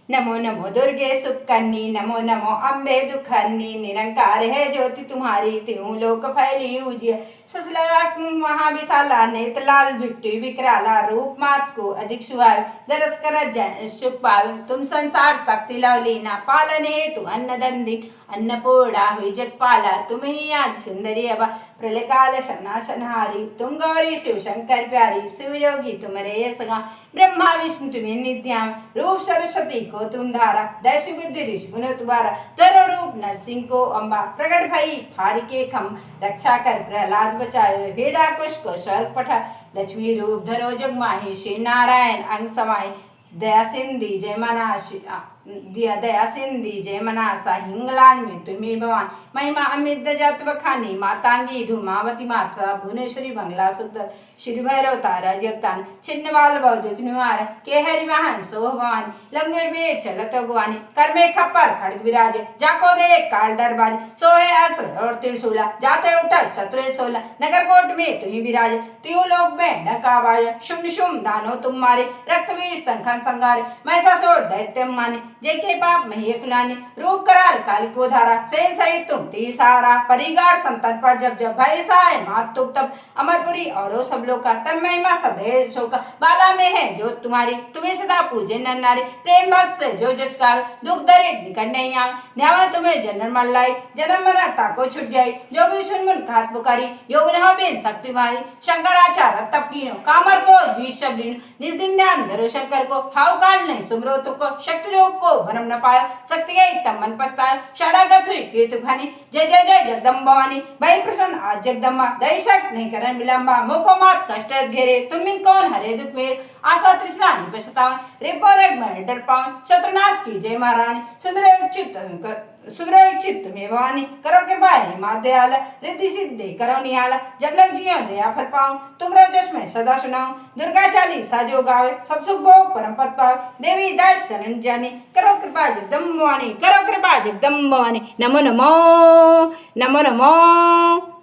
नमो नमो दुर्गे सुकन्नी, नमो नमो अम्बे दुखन्नी, निरंकार है ज्योति तुम्हारी, त्यों लोक फैली उजिया। ससलाट महाविशाला, नेत्र लाल भिट्टी विकराला, रूप मात को अधिक सुहाव, दरस कर सुख पाव। तुम संसार शक्ति लवलीना, पालन हेतु अन्न दंदी, अन्नपूर्णा हुई जगपाला, तुम ही आज सुंदरी अबा, प्रलय काल शनाशनहारी, तुम गौरी शिव शंकर प्यारी, शिव योगी तुम्हारे यशगा, ब्रह्मा विष्णु तुम्हें निध्याम, रूप सरस्वती को तुम धारा, दैश बुद्धि ऋषि गुण तुम्हारा, धरो रूप नरसिंह को अम्बा, प्रकट भई फाड़ी के खम, रक्षा कर प्रहलाद बचाए, हेड़ा कुश को स्वर्ग पठा, लक्ष्मी रूप धरो जग माही, श्री नारायण अंग समाये, दया सिंधी जय मनाशी दिया दया सिंधी जय मनासा, हिंगलाज में तुम्हें भवान, महिमा अमित जत बखानी, मातांगी धूमावती माता, भुवनेश्वरी बंगला सुखदत्त, श्री भैरव तारा जगतान, छिन्न बाल बौद्धिक निवार, के हरि वाहन सोह भवानी, लंगूर बेट चलत गुवानी, कर में खप्पर खड़ग विराजे, जाको दे काल डरबाज, सोहे अस्त्र और त्रिशूला, जाते उठा शत्रु सोला, नगर कोट में तुम्ही विराजे, त्यों लोग में डंका बाजा, शुम शुम दानो तुम मारे, रक्त भी संखन संगारे, महिषासुर दैत्य माने, जय के पाप मही कुलानी, रूप कराल काल को धारा, से सही तुम तीसारा, परिगार संतन पर जब जब भय साय मात तुम तब, अमरपुरी और सब लोग का तब महिमा सब है शोका, बाला में है जो तुम्हारी, तुम्हें सदा पूजे नर नारी, प्रेम भक्त से जो जस गावे, दुख दरे निकट नहीं आवे, ध्यावा तुम्हें जन्म मर लाई, जन्म मरता को छुट जाई, जोगी छुनमुन खात पुकारी, योग रहा बेन शक्ति मारी, शंकराचार्य तप कीनो, कामर को जीत शबरीनो, निज दिन ध्यान धरो शंकर को, हाउ काल नहीं सुमरो तुको, शक्ति योग को भरम न पायो, शक्ति गई तब मन पछतायो, शरणागत हुई केतु घनी, जय जय जय जगदम्ब भवानी, भई प्रसन्न आज जगदम्बा, दई शक्त नहीं करन विलंबा, मुको मात कष्ट घेरे, तुम बिन कौन हरे दुख मेरे, आशा तृष्णा निप सतावे, रिपो रेग मैं डर पावे, शत्रुनाश की जय महारानी, सुमिरो इच्छित तुम्हें भवानी, करो कृपा हे मात दयाल, रिद्धि सिद्धि करो निहाल, जब लग जियो दया फल पाऊं, तुम जस में सदा सुनाऊं, दुर्गा चालीसा जो गावे, सब सुख भोग परम पद पावे, देवी दास शरण जानी, करो कृपा जगदम्ब भवानी, करो कृपा जगदम्ब भवानी, नमो नमो नमो नमो।